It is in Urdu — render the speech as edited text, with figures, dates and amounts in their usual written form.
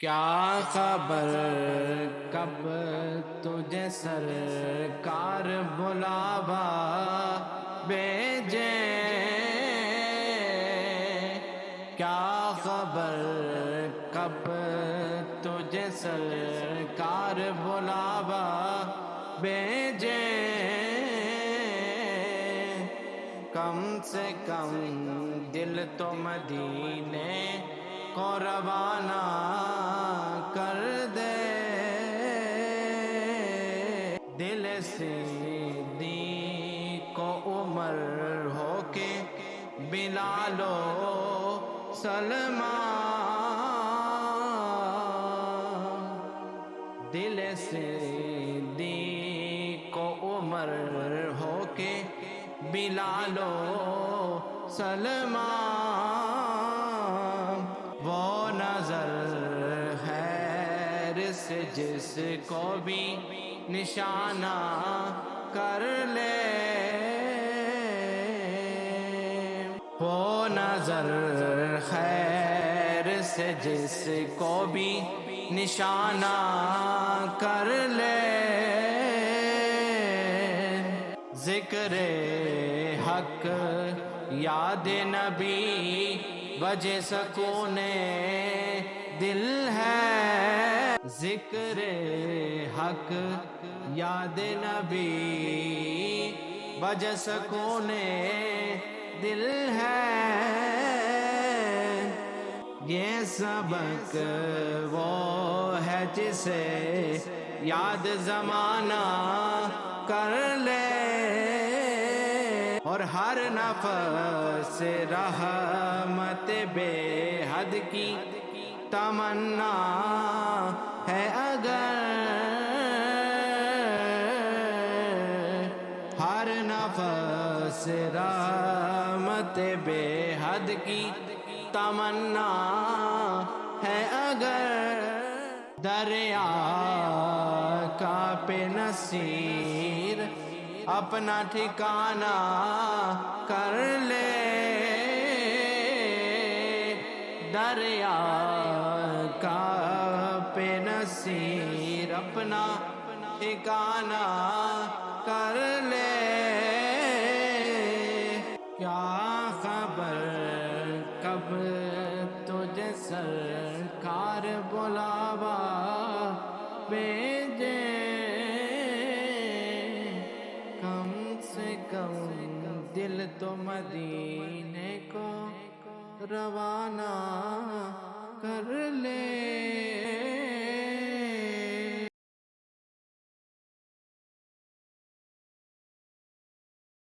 کیا خبر کب تجھے سرکار بلاوا بھیجے، کیا خبر کب تجھے سرکار بلاوا بھیجے، کم سے کم دل تو مدینے کو روانہ کر دے، دل صدیق کو عمر ہو کے بلال و سلمان، دل صدیق کو عمر ہو کے بلال و سلمان، وہ نظر خیر سے جس کو بھی نشانہ کر لے، وہ نظر خیر سے جس کو بھی نشانہ کر لے، ذکر حق یاد نبی وجہ سکون دل ہے، ذکر حق یاد نبی وجہ سکون دل ہے، یہ سبق وہ ہے جسے یاد زمانہ کر لے، اور ہر نفس رحمت بے حد کی تمنا ہے اگر، ہر نفس رحمت بے حد کی تمنا ہے اگر، دریا کا پہ نصیر اپنا ٹھکانہ کر لے، دریا کا پہ نصیر اپنا ٹھکانہ کر لے، کیا خبر کب تجھے سرکار بلاوا بھیجے، کم سے کم دل تو مدینے کو روانہ کر لے۔